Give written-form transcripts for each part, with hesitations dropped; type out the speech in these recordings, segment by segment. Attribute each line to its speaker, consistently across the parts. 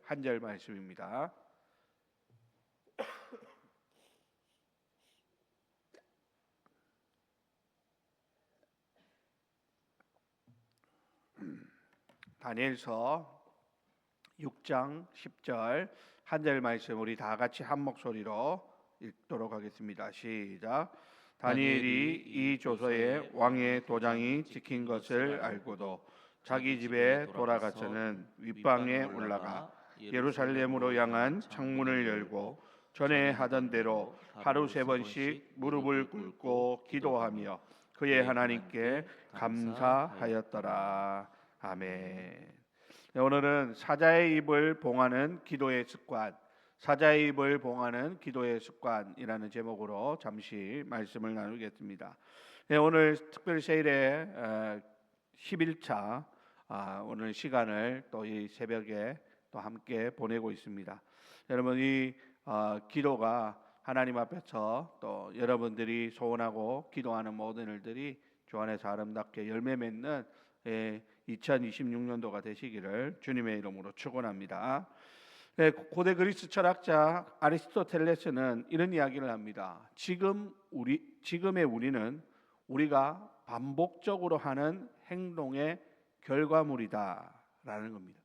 Speaker 1: 한 절 말씀입니다. 다니엘서 6장 10절 한 절 말씀 우리 다 같이 한 목소리로 읽도록 하겠습니다. 시작. 다니엘이 이 조서에 왕의 도장이 찍힌 것을 알고도 자기 집에 돌아가서는 윗방에 올라가 예루살렘으로 향한 창문을 열고 전에 하던 대로 하루 3번씩 무릎을 꿇고 기도하며 그의 하나님께 감사하였더라. 아멘. 오늘은 사자의 입을 봉하는 기도의 습관, 사자의 입을 봉하는 기도의 습관이라는 제목으로 잠시 말씀을 나누겠습니다. 오늘 특별 세일의 11차 오늘 시간을 또 이 새벽에 또 함께 보내고 있습니다. 여러분 이 기도가 하나님 앞에서 또 여러분들이 소원하고 기도하는 모든 일들이 주 안에서 아름답게 열매 맺는 2026년도가 되시기를 주님의 이름으로 축원합니다. 고대 그리스 철학자 아리스토텔레스는 이런 이야기를 합니다. 지금의 우리는 우리가 반복적으로 하는 행동의 결과물이다라는 겁니다.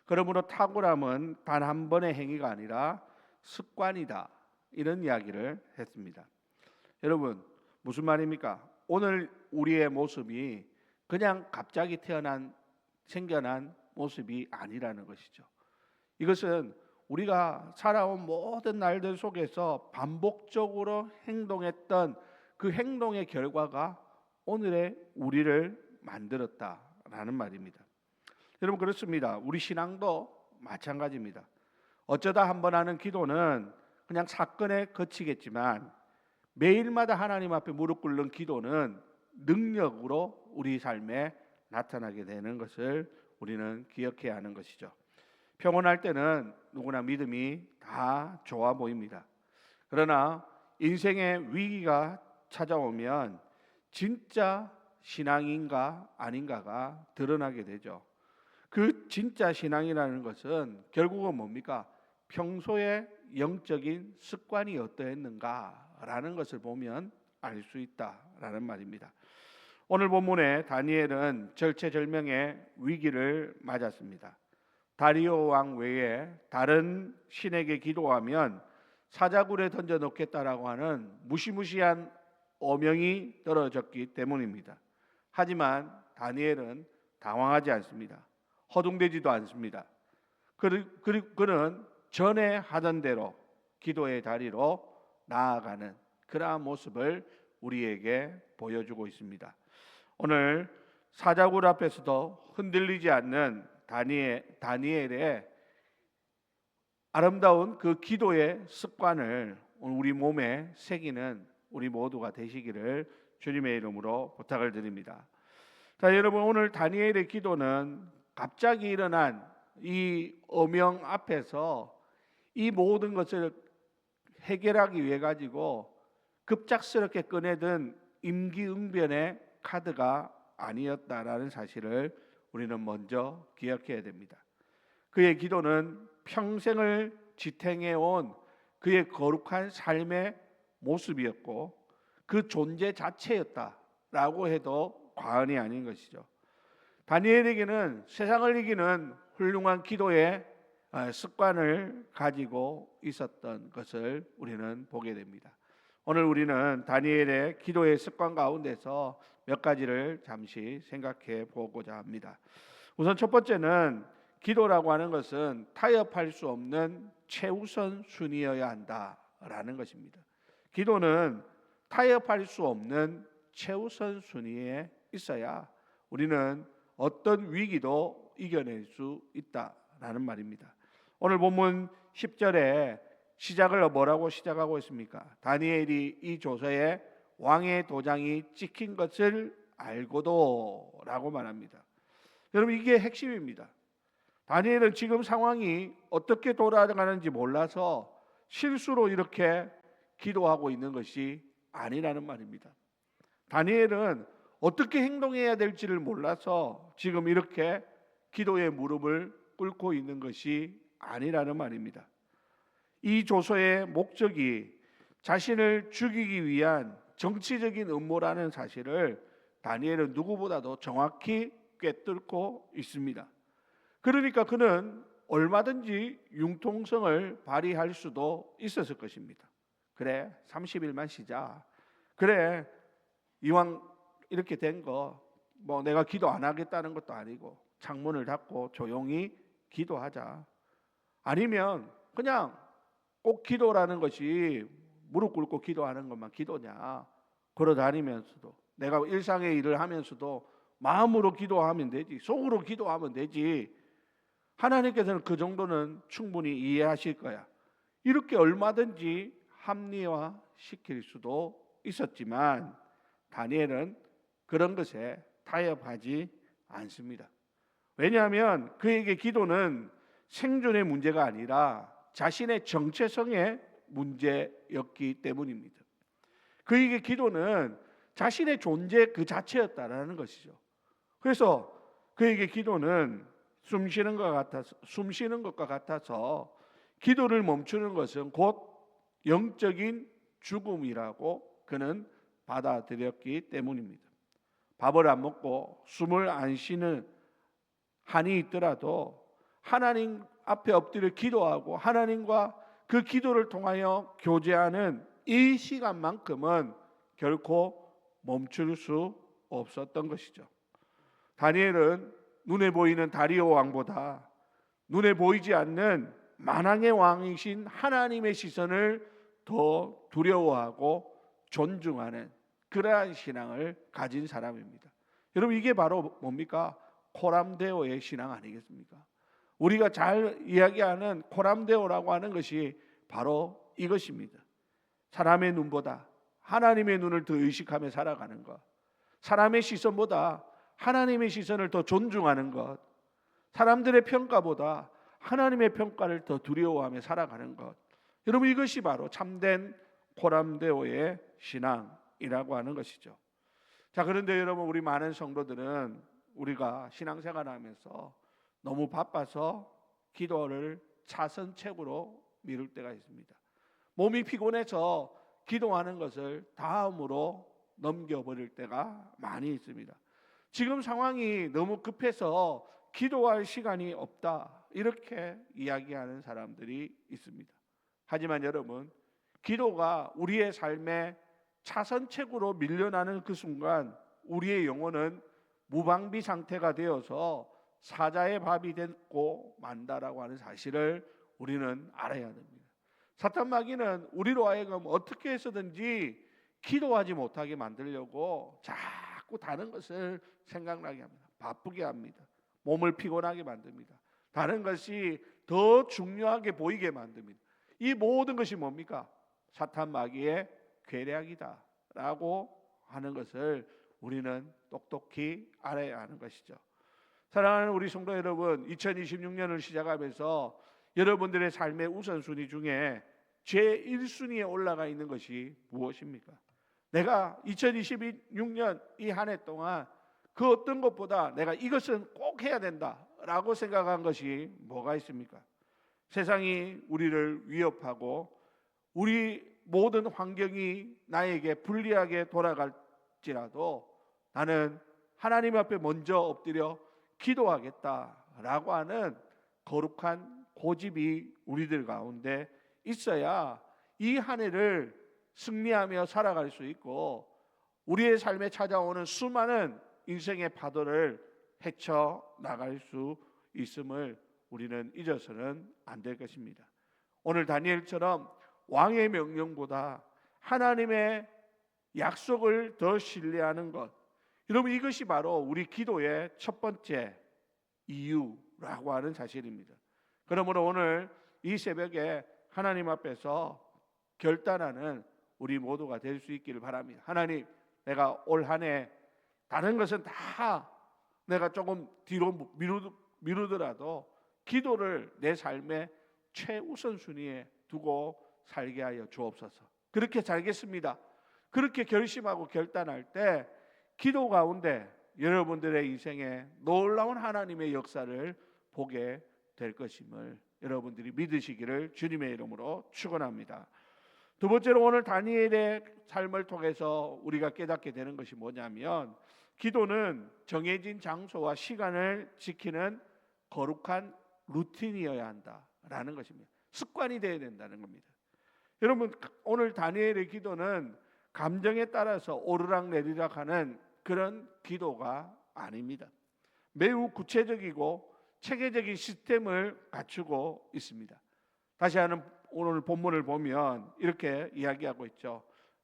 Speaker 1: 그러므로 탁월함은 단 한 번의 행위가 아니라 습관이다. 이런 이야기를 했습니다. 여러분 무슨 말입니까? 오늘 우리의 모습이 그냥 갑자기 생겨난 모습이 아니라는 것이죠. 이것은 우리가 살아온 모든 날들 속에서 반복적으로 행동했던 그 행동의 결과가 오늘의 우리를 만들었다라는 말입니다. 여러분 그렇습니다. 우리 신앙도 마찬가지입니다. 어쩌다 한번 하는 기도는 그냥 사건에 그치겠지만 매일마다 하나님 앞에 무릎 꿇는 기도는 능력으로 우리 삶에 나타나게 되는 것을 우리는 기억해야 하는 것이죠. 평온할 때는 누구나 믿음이 다 좋아 보입니다. 그러나 인생의 위기가 찾아오면 진짜 신앙인가 아닌가가 드러나게 되죠. 그 진짜 신앙이라는 것은 결국은 뭡니까? 평소에 영적인 습관이 어떠했는가라는 것을 보면 알 수 있다라는 말입니다. 오늘 본문에 다니엘은 절체절명의 위기를 맞았습니다. 다리오 왕 외에 다른 신에게 기도하면 사자굴에 던져 넣겠다라고 하는 무시무시한 어명이 떨어졌기 때문입니다. 하지만 다니엘은 당황하지 않습니다. 허둥대지도 않습니다. 그는 전에 하던 대로 기도의 다리로 나아가는 그러한 모습을 우리에게 보여주고 있습니다. 오늘 사자굴 앞에서도 흔들리지 않는 다니엘의 아름다운 그 기도의 습관을 우리 몸에 새기는 우리 모두가 되시기를 주님의 이름으로 부탁을 드립니다. 자, 여러분 오늘 다니엘의 기도는 갑자기 일어난 이 어명 앞에서 이 모든 것을 해결하기 위해 가지고 급작스럽게 꺼내든 임기응변의 카드가 아니었다라는 사실을 우리는 먼저 기억해야 됩니다. 그의 기도는 평생을 지탱해온 그의 거룩한 삶의 모습이었고 그 존재 자체였다라고 해도 과언이 아닌 것이죠. 다니엘에게는 세상을 이기는 훌륭한 기도의 습관을 가지고 있었던 것을 우리는 보게 됩니다. 오늘 우리는 다니엘의 기도의 습관 가운데서 몇 가지를 잠시 생각해 보고자 합니다. 우선 첫 번째는 기도라고 하는 것은 타협할 수 없는 최우선 순위여야 한다라는 것입니다. 기도는 타협할 수 없는 최우선 순위에 있어야 우리는 어떤 위기도 이겨낼 수 있다라는 말입니다. 오늘 본문 10절에 시작을 뭐라고 시작하고 있습니까? 다니엘이 이 조서에 왕의 도장이 찍힌 것을 알고도 라고 말합니다. 여러분 이게 핵심입니다. 다니엘은 지금 상황이 어떻게 돌아가는지 몰라서 실수로 이렇게 기도하고 있는 것이 아니라는 말입니다. 다니엘은 어떻게 행동해야 될지를 몰라서 지금 이렇게 기도의 무릎을 꿇고 있는 것이 아니라는 말입니다. 이 조서의 목적이 자신을 죽이기 위한 정치적인 음모라는 사실을 다니엘은 누구보다도 정확히 꿰뚫고 있습니다. 그러니까 그는 얼마든지 융통성을 발휘할 수도 있었을 것입니다. 그래, 30일만 쉬자. 그래, 이왕 이렇게 된 거 뭐 내가 기도 안 하겠다는 것도 아니고 창문을 닫고 조용히 기도하자. 아니면 그냥 꼭 기도라는 것이 무릎 꿇고 기도하는 것만 기도냐. 걸어 다니면서도 내가 일상의 일을 하면서도 마음으로 기도하면 되지, 속으로 기도하면 되지. 하나님께서는 그 정도는 충분히 이해하실 거야. 이렇게 얼마든지 합리화시킬 수도 있었지만 다니엘은 그런 것에 타협하지 않습니다. 왜냐하면 그에게 기도는 생존의 문제가 아니라 자신의 정체성의 문제였기 때문입니다. 그에게 기도는 자신의 존재 그 자체였다라는 것이죠. 그래서 그에게 기도는 숨 쉬는 것과 같아서 기도를 멈추는 것은 곧 영적인 죽음이라고 그는 받아들였기 때문입니다. 밥을 안 먹고 숨을 안 쉬는 한이 있더라도 하나님 앞에 엎드려 기도하고 하나님과 그 기도를 통하여 교제하는 이 시간만큼은 결코 멈출 수 없었던 것이죠. 다니엘은 눈에 보이는 다리오 왕보다 눈에 보이지 않는 만왕의 왕이신 하나님의 시선을 더 두려워하고 존중하는 그러한 신앙을 가진 사람입니다. 여러분, 이게 바로 뭡니까? 코람데오의 신앙 아니겠습니까? 우리가 잘 이야기하는 코람데오라고 하는 것이 바로 이것입니다. 사람의 눈보다 하나님의 눈을 더 의식하며 살아가는 것, 사람의 시선보다 하나님의 시선을 더 존중하는 것, 사람들의 평가보다 하나님의 평가를 더 두려워하며 살아가는 것. 여러분, 이것이 바로 참된 코람데오의 신앙이라고 하는 것이죠. 자, 그런데 여러분, 우리 많은 성도들은 우리가 신앙생활하면서 너무 바빠서 기도를 차선책으로 미룰 때가 있습니다. 몸이 피곤해서 기도하는 것을 다음으로 넘겨버릴 때가 많이 있습니다. 지금 상황이 너무 급해서 기도할 시간이 없다, 이렇게 이야기하는 사람들이 있습니다. 하지만 여러분, 기도가 우리의 삶에 차선책으로 밀려나는 그 순간 우리의 영혼은 무방비 상태가 되어서 사자의 밥이 됐고 만다라고 하는 사실을 우리는 알아야 됩니다. 사탄 마귀는 우리로 하여금 어떻게 해서든지 기도하지 못하게 만들려고 자꾸 다른 것을 생각나게 합니다. 바쁘게 합니다. 몸을 피곤하게 만듭니다. 다른 것이 더 중요하게 보이게 만듭니다. 이 모든 것이 뭡니까? 사탄 마귀의 계략이다 라고 하는 것을 우리는 똑똑히 알아야 하는 것이죠. 사랑하는 우리 성도 여러분, 2026년을 시작하면서 여러분들의 삶의 우선순위 중에 제1순위에 올라가 있는 것이 무엇입니까? 내가 2026년 이 한 해 동안 그 어떤 것보다 내가 이것은 꼭 해야 된다라고 생각한 것이 뭐가 있습니까? 세상이 우리를 위협하고 우리 모든 환경이 나에게 불리하게 돌아갈지라도 나는 하나님 앞에 먼저 엎드려 기도하겠다라고 하는 거룩한 고집이 우리들 가운데 있어야 이 한 해를 승리하며 살아갈 수 있고 우리의 삶에 찾아오는 수많은 인생의 파도를 헤쳐나갈 수 있음을 우리는 잊어서는 안 될 것입니다. 오늘 다니엘처럼 왕의 명령보다 하나님의 약속을 더 신뢰하는 것, 여러분, 이것이 바로 우리 기도의 첫 번째 이유라고 하는 사실입니다. 그러므로 오늘 이 새벽에 하나님 앞에서 결단하는 우리 모두가 될 수 있기를 바랍니다. 하나님, 내가 올 한 해 다른 것은 다 내가 조금 뒤로 미루더라도 기도를 내 삶의 최우선순위에 두고 살게 하여 주옵소서. 그렇게 살겠습니다. 그렇게 결심하고 결단할 때 기도 가운데 여러분들의 인생에 놀라운 하나님의 역사를 보게 될 것임을 여러분들이 믿으시기를 주님의 이름으로 축원합니다. 두 번째로 오늘 다니엘의 삶을 통해서 우리가 깨닫게 되는 것이 뭐냐면 기도는 정해진 장소와 시간을 지키는 거룩한 루틴이어야 한다라는 것입니다. 습관이 되어야 된다는 겁니다. 여러분, 오늘 다니엘의 기도는 감정에 따라서 오르락내리락 하는 그런 기도가 아닙니다. 매우 구체적이고 체계적인 시스템을 갖추고 있습니다. 다시 하는 오늘 본문을 보면 이렇게 이야기하고 있죠.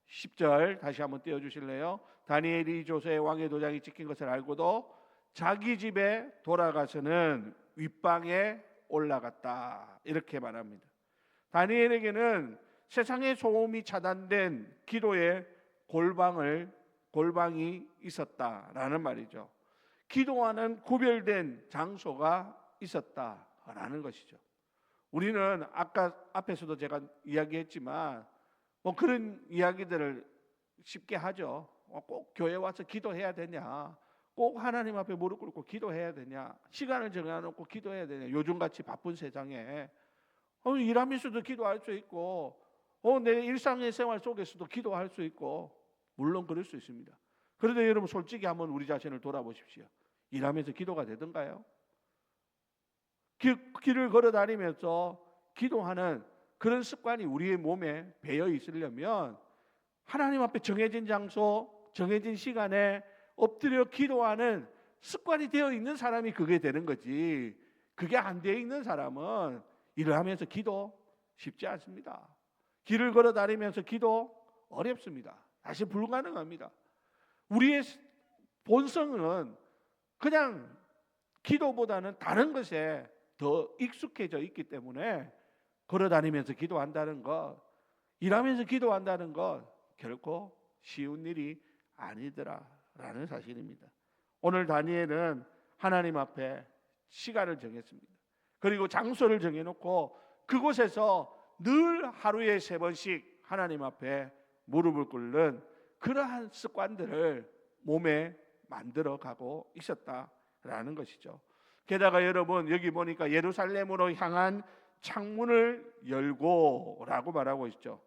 Speaker 1: 10절 다시 한번 띄워주실래요? 다니엘이 조서에 왕의 도장이 찍힌 것을 알고도 자기 집에 돌아가서는 윗방에 올라갔다, 이렇게 말합니다. 다니엘에게는 세상의 소음이 차단된 기도의 골방이 있었다라는 말이죠. 기도와는 구별된 장소가 있었다라는 것이죠. 우리는 아까 앞에서도 제가 이야기했지만 뭐 그런 이야기들을 쉽게 하죠. 꼭 교회 와서 기도해야 되냐? 꼭 하나님 앞에 무릎 꿇고 기도해야 되냐? 시간을 정해놓고 기도해야 되냐? 요즘같이 바쁜 세상에 일하면서도 기도할 수 있고 내 일상의 생활 속에서도 기도할 수 있고, 물론 그럴 수 있습니다. 그런데 여러분 솔직히 한번 우리 자신을 돌아보십시오. 일하면서 기도가 되던가요? 길을 걸어 다니면서 기도하는 그런 습관이 우리의 몸에 배어 있으려면 하나님 앞에 정해진 장소, 정해진 시간에 엎드려 기도하는 습관이 되어 있는 사람이 그게 되는 거지, 그게 안 되어 있는 사람은 일을 하면서 기도 쉽지 않습니다. 길을 걸어 다니면서 기도 어렵습니다. 사실 불가능합니다. 우리의 본성은 그냥 기도보다는 다른 것에 더 익숙해져 있기 때문에 걸어 다니면서 기도한다는 것, 일하면서 기도한다는 것 결코 쉬운 일이 아니더라라는 사실입니다. 오늘 다니엘은 하나님 앞에 시간을 정했습니다. 그리고 장소를 정해놓고 그곳에서 늘 하루에 3번씩 하나님 앞에 무릎을 꿇는 그러한 습관들을 몸에 만들어 가고 있었다라는 것이죠. 게다가 여러분, 여기 보니까 예루살렘으로 향한 창문을 열고 라고 말하고 있죠.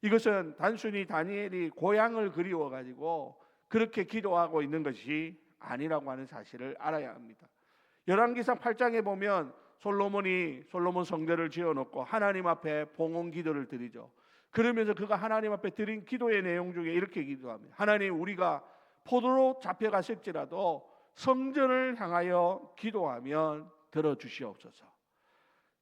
Speaker 1: 이것은 단순히 다니엘이 고향을 그리워 가지고 그렇게 기도하고 있는 것이 아니라고 하는 사실을 알아야 합니다. 열왕기상 8장에 보면 솔로몬 성전을 지어놓고 하나님 앞에 봉헌 기도를 드리죠. 그러면서 그가 하나님 앞에 드린 기도의 내용 중에 이렇게 기도합니다. 하나님, 우리가 포로로 잡혀갔을지라도 성전을 향하여 기도하면 들어주시옵소서.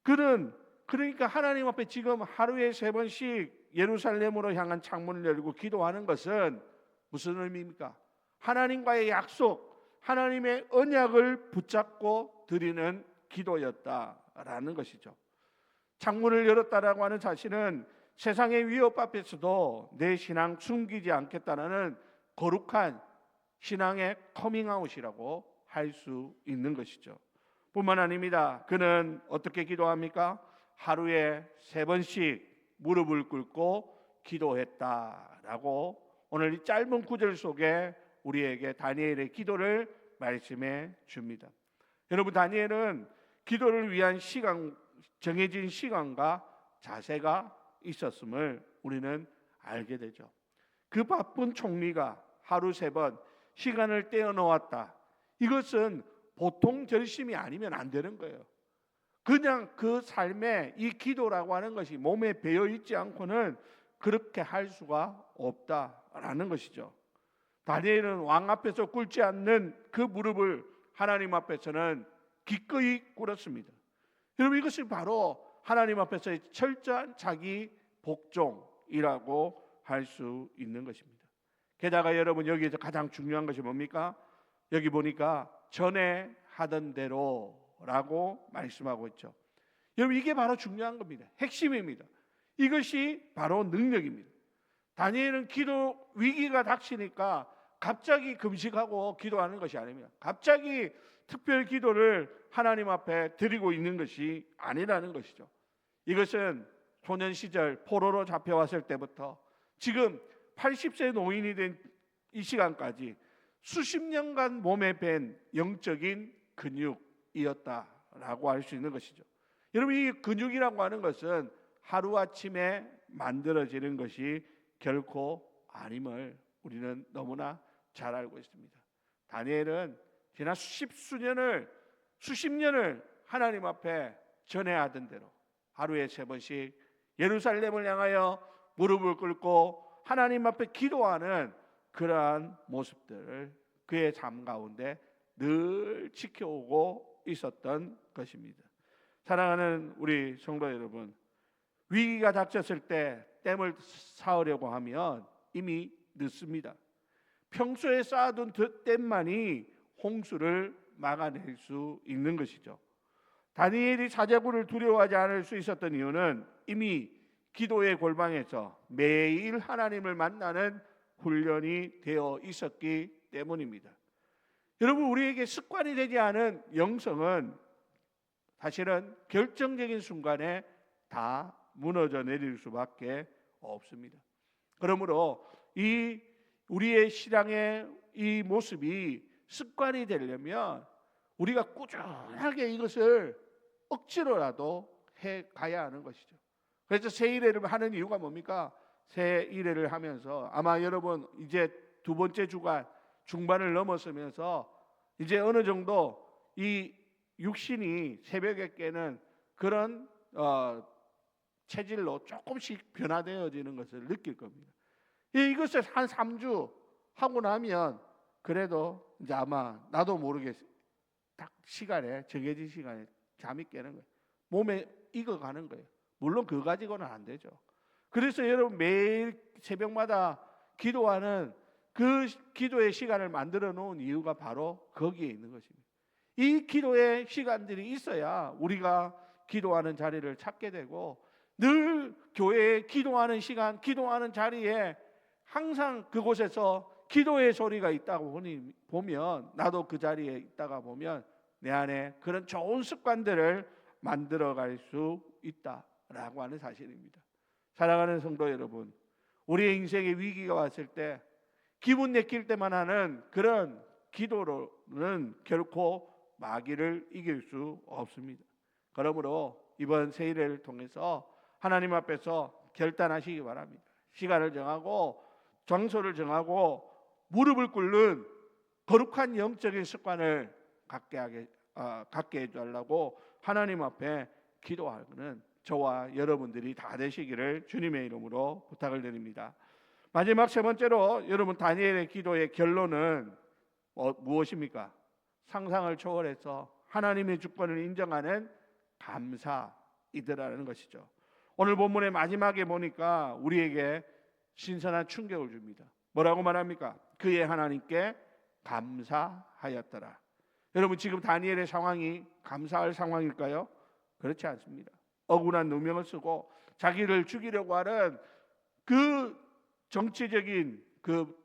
Speaker 1: 그러니까 하나님 앞에 지금 하루에 3번씩 예루살렘으로 향한 창문을 열고 기도하는 것은 무슨 의미입니까? 하나님과의 약속, 하나님의 언약을 붙잡고 드리는 기도였다라는 것이죠. 창문을 열었다라고 하는 자신은 세상의 위협 앞에서도 내 신앙 숨기지 않겠다는 거룩한 신앙의 커밍아웃이라고 할 수 있는 것이죠. 뿐만 아닙니다. 그는 어떻게 기도합니까? 하루에 3번씩 무릎을 꿇고 기도했다라고 오늘 이 짧은 구절 속에 우리에게 다니엘의 기도를 말씀해 줍니다. 여러분, 다니엘은 기도를 위한 정해진 시간과 자세가 있었음을 우리는 알게 되죠. 그 바쁜 총리가 하루 3번 시간을 떼어 놓았다. 이것은 보통 결심이 아니면 안 되는 거예요. 그냥 그 삶에 이 기도라고 하는 것이 몸에 배어 있지 않고는 그렇게 할 수가 없다라는 것이죠. 다니엘은 왕 앞에서 꿇지 않는 그 무릎을 하나님 앞에서는 기꺼이 꿇었습니다. 여러분, 이것이 바로 하나님 앞에서의 철저한 자기 복종이라고 할 수 있는 것입니다. 게다가 여러분, 여기에서 가장 중요한 것이 뭡니까? 여기 보니까 전에 하던 대로라고 말씀하고 있죠. 여러분, 이게 바로 중요한 겁니다. 핵심입니다. 이것이 바로 능력입니다. 다니엘은 기도 위기가 닥치니까 갑자기 금식하고 기도하는 것이 아닙니다. 갑자기 특별 기도를 하나님 앞에 드리고 있는 것이 아니라는 것이죠. 이것은 소년 시절 포로로 잡혀왔을 때부터 지금 80세 노인이 된 이 시간까지 수십 년간 몸에 밴 영적인 근육이었다라고 할 수 있는 것이죠. 여러분, 이 근육이라고 하는 것은 하루아침에 만들어지는 것이 결코 아님을 우리는 너무나 잘 알고 있습니다. 다니엘은 지난 수십 년을 하나님 앞에 전해야 하던 대로 하루에 3번씩 예루살렘을 향하여 무릎을 꿇고 하나님 앞에 기도하는 그러한 모습들을 그의 삶 가운데 늘 지켜오고 있었던 것입니다. 사랑하는 우리 성도 여러분, 위기가 닥쳤을 때 댐을 쌓으려고 하면 이미 늦습니다. 평소에 쌓아둔 댐만이 홍수를 막아낼 수 있는 것이죠. 다니엘이 사자굴을 두려워하지 않을 수 있었던 이유는 이미 기도의 골방에서 매일 하나님을 만나는 훈련이 되어 있었기 때문입니다. 여러분, 우리에게 습관이 되지 않은 영성은 사실은 결정적인 순간에 다 무너져 내릴 수밖에 없습니다. 그러므로 이 우리의 신앙의 이 모습이 습관이 되려면 우리가 꾸준하게 이것을 억지로라도 해 가야 하는 것이죠. 그래서 세일회를 하는 이유가 뭡니까? 세일회를 하면서 아마 여러분 이제 2번째 주간 중반을 넘어서면서 이제 어느 정도 이 육신이 새벽에 깨는 그런 체질로 조금씩 변화되어지는 것을 느낄 겁니다. 이것을 한 3주 하고 나면 그래도 이제 아마 나도 모르게 딱 시간에 정해진 시간에 잠이 깨는 거예요. 몸에 익어가는 거예요. 물론 그거 가지고는 안 되죠. 그래서 여러분 매일 새벽마다 기도하는 그 기도의 시간을 만들어 놓은 이유가 바로 거기에 있는 것입니다. 이 기도의 시간들이 있어야 우리가 기도하는 자리를 찾게 되고 늘 교회에 기도하는 시간, 기도하는 자리에 항상 그곳에서 기도의 소리가 있다고 보면 나도 그 자리에 있다가 보면 내 안에 그런 좋은 습관들을 만들어갈 수 있다라고 하는 사실입니다. 사랑하는 성도 여러분, 우리의 인생에 위기가 왔을 때 기분 내킬 때만 하는 그런 기도로는 결코 마귀를 이길 수 없습니다. 그러므로 이번 세일을 통해서 하나님 앞에서 결단하시기 바랍니다. 시간을 정하고 장소를 정하고 무릎을 꿇는 거룩한 영적인 습관을 갖게 해달라고 하나님 앞에 기도하는 저와 여러분들이 다 되시기를 주님의 이름으로 부탁을 드립니다. 마지막 3번째로 여러분 다니엘의 기도의 결론은 무엇입니까? 상상을 초월해서 하나님의 주권을 인정하는 감사이더라는 것이죠. 오늘 본문의 마지막에 보니까 우리에게 신선한 충격을 줍니다. 뭐라고 말합니까? 그의 하나님께 감사하였더라. 여러분, 지금 다니엘의 상황이 감사할 상황일까요? 그렇지 않습니다. 억울한 누명을 쓰고 자기를 죽이려고 하는 그 정치적인 그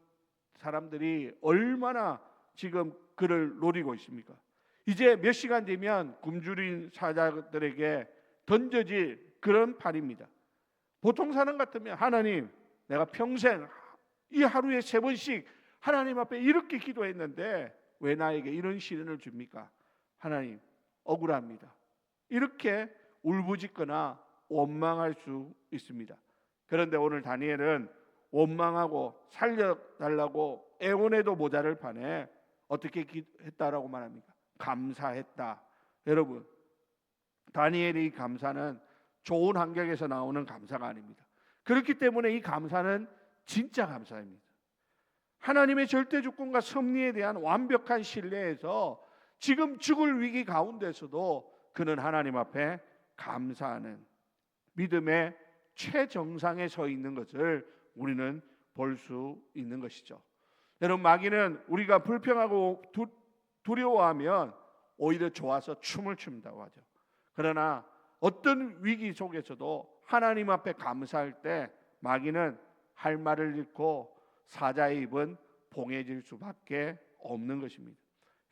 Speaker 1: 사람들이 얼마나 지금 그를 노리고 있습니까? 이제 몇 시간 뒤면 굶주린 사자들에게 던져질 그런 판입니다. 보통 사람 같으면 하나님, 내가 평생 이 하루에 3번씩 하나님 앞에 이렇게 기도했는데 왜 나에게 이런 시련을 줍니까? 하나님, 억울합니다. 이렇게 울부짖거나 원망할 수 있습니다. 그런데 오늘 다니엘은 원망하고 살려달라고 애원해도 모자를 판에 어떻게 했다라고 말합니까? 감사했다. 여러분, 다니엘의 감사는 좋은 환경에서 나오는 감사가 아닙니다. 그렇기 때문에 이 감사는 진짜 감사입니다. 하나님의 절대 주권과 섭리에 대한 완벽한 신뢰에서 지금 죽을 위기 가운데서도 그는 하나님 앞에 감사하는 믿음의 최정상에 서 있는 것을 우리는 볼 수 있는 것이죠. 여러분, 마귀는 우리가 불평하고 두려워하면 오히려 좋아서 춤을 춘다고 하죠. 그러나 어떤 위기 속에서도 하나님 앞에 감사할 때 마귀는 할 말을 잃고 사자의 입은 봉해질 수밖에 없는 것입니다.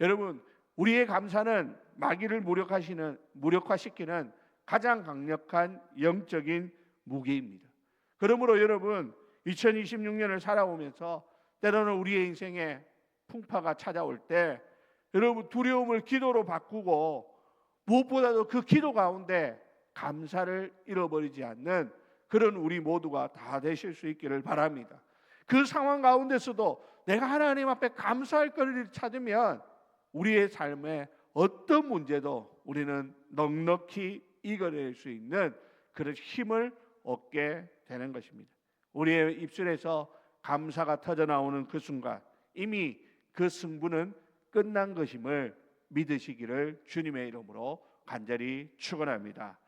Speaker 1: 여러분, 우리의 감사는 마귀를 무력화시키는 가장 강력한 영적인 무기입니다. 그러므로 여러분, 2026년을 살아오면서 때로는 우리의 인생에 풍파가 찾아올 때 여러분 두려움을 기도로 바꾸고 무엇보다도 그 기도 가운데 감사를 잃어버리지 않는 그런 우리 모두가 다 되실 수 있기를 바랍니다. 그 상황 가운데서도 내가 하나님 앞에 감사할 거리를 찾으면 우리의 삶에 어떤 문제도 우리는 넉넉히 이겨낼 수 있는 그런 힘을 얻게 되는 것입니다. 우리의 입술에서 감사가 터져나오는 그 순간 이미 그 승부는 끝난 것임을 믿으시기를 주님의 이름으로 간절히 축원합니다.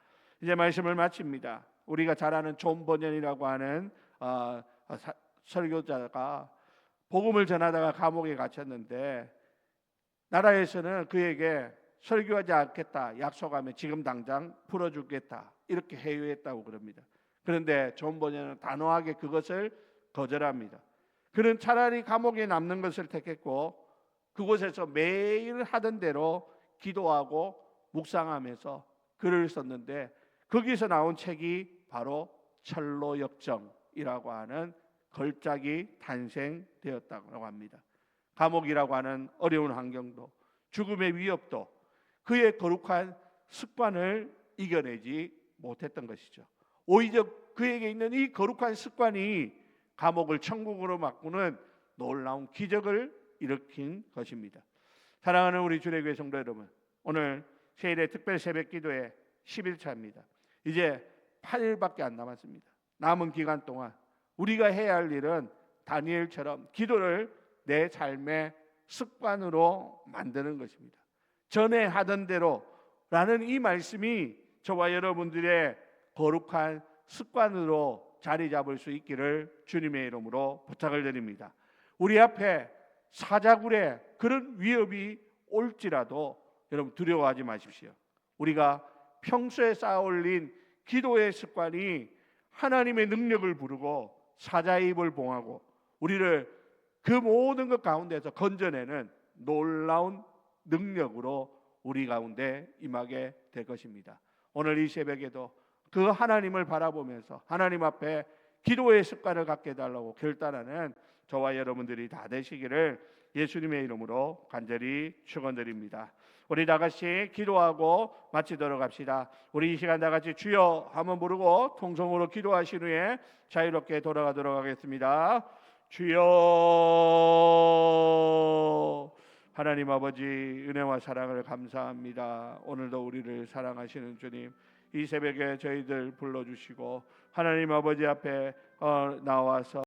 Speaker 1: 이제 말씀을 마칩니다. 우리가 잘 아는 존 버년이라고 하는 설교자가 복음을 전하다가 감옥에 갇혔는데 나라에서는 그에게 설교하지 않겠다 약속하면 지금 당장 풀어주겠다 이렇게 해유했다고 그럽니다. 그런데 존 버년은 단호하게 그것을 거절합니다. 그는 차라리 감옥에 남는 것을 택했고 그곳에서 매일 하던 대로 기도하고 묵상하면서 글을 썼는데 거기서 나온 책이 바로 철로역정이라고 하는 걸작이 탄생되었다고 합니다. 감옥이라고 하는 어려운 환경도 죽음의 위협도 그의 거룩한 습관을 이겨내지 못했던 것이죠. 오히려 그에게 있는 이 거룩한 습관이 감옥을 천국으로 바꾸는 놀라운 기적을 일으킨 것입니다. 사랑하는 우리 주례교회 성도 여러분, 오늘 세일의 특별 새벽 기도의 10일차입니다. 이제 8일밖에 안 남았습니다. 남은 기간 동안 우리가 해야 할 일은 다니엘처럼 기도를 내 삶의 습관으로 만드는 것입니다. 전에 하던 대로라는 이 말씀이 저와 여러분들의 거룩한 습관으로 자리 잡을 수 있기를 주님의 이름으로 부탁을 드립니다. 우리 앞에 사자굴의 그런 위협이 올지라도 여러분 두려워하지 마십시오. 우리가 평소에 쌓아올린 기도의 습관이 하나님의 능력을 부르고 사자의 입을 봉하고 우리를 그 모든 것 가운데서 건져내는 놀라운 능력으로 우리 가운데 임하게 될 것입니다. 오늘 이 새벽에도 그 하나님을 바라보면서 하나님 앞에 기도의 습관을 갖게 해달라고 결단하는 저와 여러분들이 다 되시기를 예수님의 이름으로 간절히 축원드립니다. 우리 다 같이 기도하고 마치도록 합시다. 우리 이 시간 다 같이 주여 한번 부르고 통성으로 기도하신 후에 자유롭게 돌아가도록 하겠습니다. 주여. 하나님 아버지 은혜와 사랑을 감사합니다. 오늘도 우리를 사랑하시는 주님, 이 새벽에 저희들 불러주시고 하나님 아버지 앞에 나와서